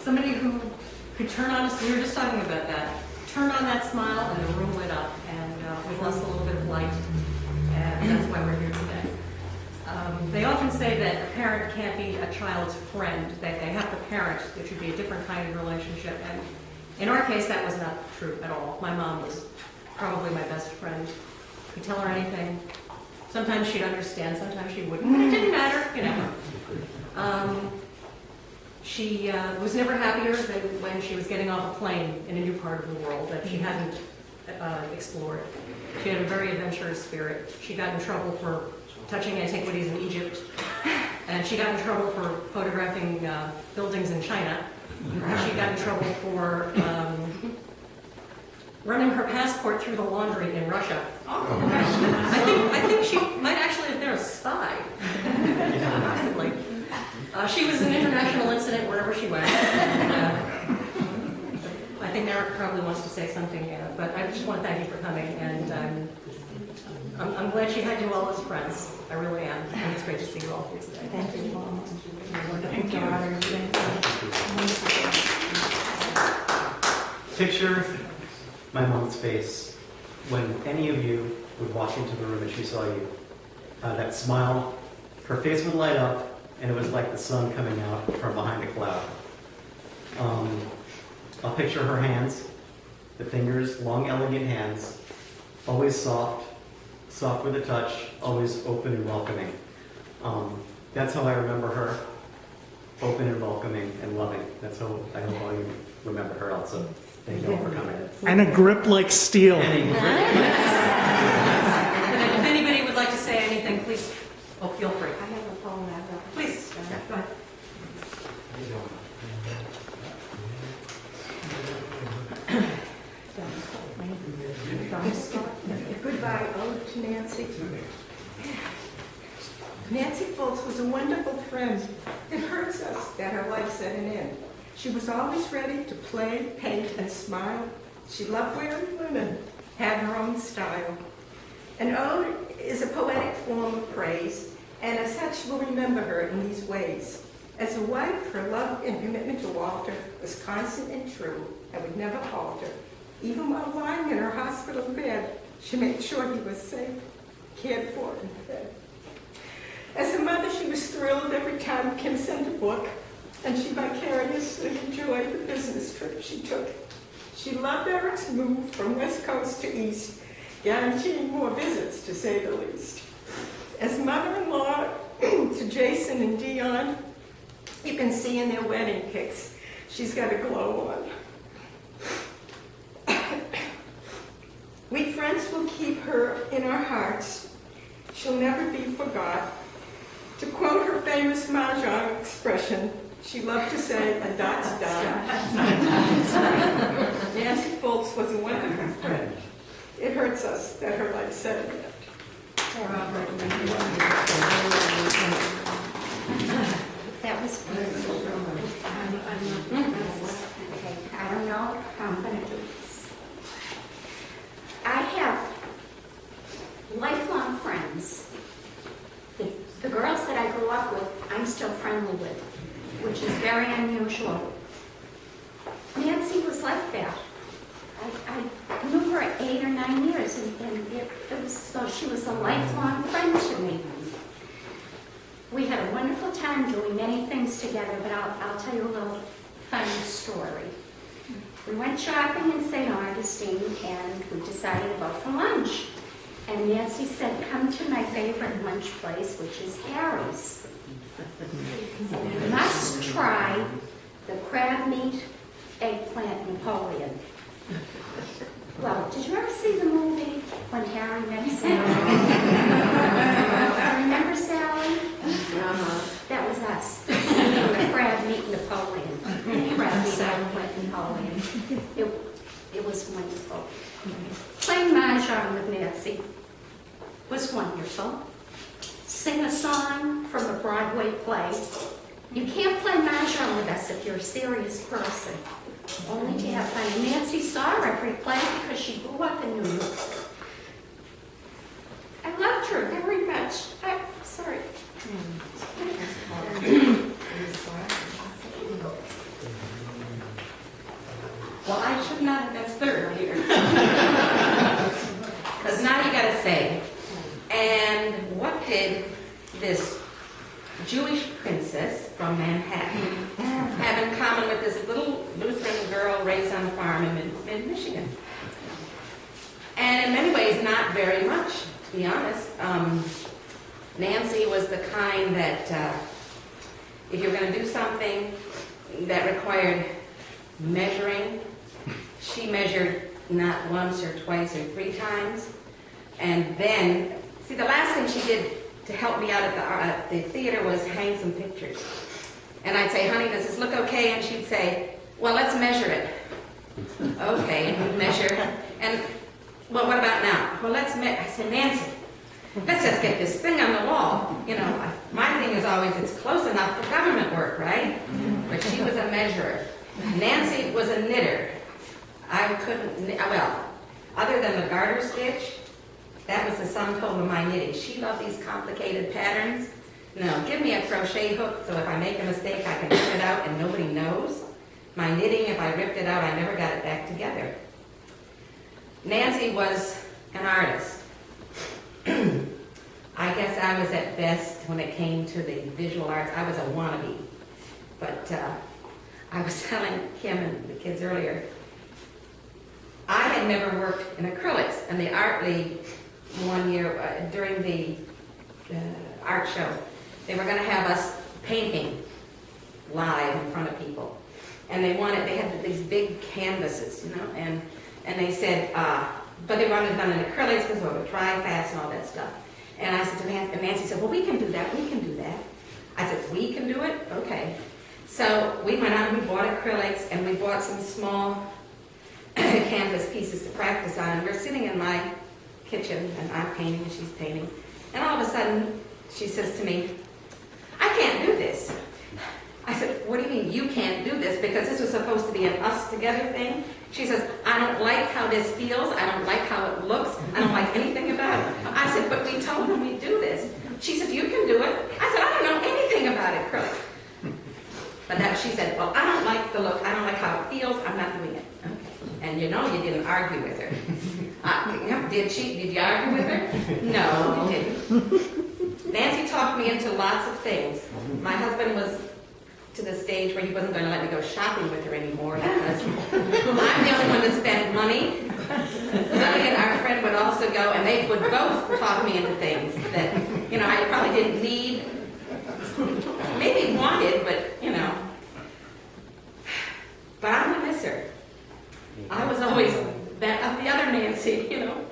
Somebody who could turn on, we were just talking about that, turn on that smile and the room lit up, and with us a little bit of light, and that's why we're here today. They often say that a parent can't be a child's friend, that they have to parent. It should be a different kind of relationship, and in our case, that was not true at all. My mom was probably my best friend. Could tell her anything. Sometimes she'd understand, sometimes she wouldn't, but it didn't matter, you know. She was never happier than when she was getting off a plane in a new part of the world that she hadn't explored. She had a very adventurous spirit. She got in trouble for touching antiquities in Egypt, and she got in trouble for photographing buildings in China. She got in trouble for running her passport through the laundry in Russia. I think she might actually have been a spy, possibly. She was an international incident wherever she went. I think Eryc probably wants to say something, but I just want to thank you for coming, and I'm glad she had you all as friends. I really am, and it's great to see you all here today. Thank you, Mom. Thank you. Picture my mom's face when any of you would walk into the room and she saw you. That smile, her face would light up, and it was like the sun coming out from behind a cloud. I'll picture her hands, the fingers, long, elegant hands, always soft with a touch, always open and welcoming. That's how I remember her, open and welcoming and loving. That's how I hope all you remember her also. Thank you all for coming. And a grip like steel. If anybody would like to say anything, please, feel free. I have a phone now. Please, go ahead. Goodbye, ode to Nancy. Nancy Foltz was a wonderful friend. It hurts us that her life set an end. She was always ready to play, paint, and smile. She loved wearing linen, had her own style. An ode is a poetic form of praise, and as such, we'll remember her in these ways. As a wife, her love and commitment to Walter was constant and true and would never falter. Even while lying in her hospital bed, she made sure he was safe, cared for, and fed. As a mother, she was thrilled every time Kim sent a book, and she vicariously enjoyed the business trip she took. She loved Eric's move from West Coast to East, guaranteeing more visits, to say the least. As mother-in-law to Jason and Dion, you can see in their wedding pics, she's got a glow on. We friends will keep her in our hearts. She'll never be forgot. To quote her famous Mahjong expression, she loved to say, a dot's a dot. Nancy Foltz was a wonderful friend. It hurts us that her life set an end. That was beautiful. Okay, I don't know how I'm going to do this. I have lifelong friends. The girls that I grew up with, I'm still friendly with, which is very unusual. Nancy was like that. I knew her 8 or 9 years, and it was so she was a lifelong friend to me. We had a wonderful time doing many things together, but I'll tell you a little funny story. We went shopping in St. Augustine, and we decided to go for lunch. And Nancy said, come to my favorite lunch place, which is Harry's. You must try the crab meat eggplant Napoleon. Well, did you ever see the movie When Harry Met Sally? Remember Sally? That was us. The crab meat Napoleon. Crab meat eggplant Napoleon. It was wonderful. Playing Mahjong with Nancy was wonderful. Sing a song from a Broadway play. You can't play Mahjong with us if you're a serious person. Only to have fun. And Nancy saw every play because she grew up in New York. I loved her very much. Sorry. Well, I should not have been third here. Because now you gotta say, and what did this Jewish princess from Manhattan have in common with this little Lutheran girl raised on a farm in Michigan? And in many ways, not very much, to be honest. Nancy was the kind that if you're going to do something that required measuring, she measured not once or twice or 3 times. And then, see, the last thing she did to help me out at the theater was hang some pictures. And I'd say, honey, does this look okay? And she'd say, well, let's measure it. Okay, and we'd measure. And, well, what about now? Well, let's measure. I said, Nancy, let's just get this thing on the wall. You know, my thing is always, it's close enough for government work, right? But she was a measurer. Nancy was a knitter. I couldn't, well, other than the garter stitch, that was the sum total of my knitting. She loved these complicated patterns. No, give me a crochet hook so if I make a mistake, I can rip it out and nobody knows. My knitting, if I ripped it out, I never got it back together. Nancy was an artist. I guess I was at best when it came to the visual arts. I was a wannabe. But I was telling Kim and the kids earlier, I had never worked in acrylics. And the art league one year during the art show, they were going to have us painting live in front of people. And they had these big canvases, you know, and they said, but they wanted it done in acrylics because it would dry fast and all that stuff. And I said to Nancy, and Nancy said, well, we can do that, we can do that. I said, we can do it? Okay. So we went out and we bought acrylics and we bought some small canvas pieces to practice on. And we're sitting in my kitchen and I'm painting and she's painting. And all of a sudden she says to me, I can't do this. I said, what do you mean you can't do this? Because this was supposed to be an us together thing. She says, I don't like how this feels. I don't like how it looks. I don't like anything about it. I said, but we told them we'd do this. She said, you can do it. I said, I don't know anything about acrylic. But that she said, well, I don't like the look. I don't like how it feels. I'm not doing it. Okay. And you know you didn't argue with her. Did you argue with her? No, you didn't. Nancy talked me into lots of things. My husband was to the stage where he wasn't going to let me go shopping with her anymore because I'm the only one that spent money. Honey and our friend would also go, and they would both talk me into things that, you know, I probably didn't need, maybe wanted, but, you know. But I'm going to miss her. I was always the other Nancy, you know.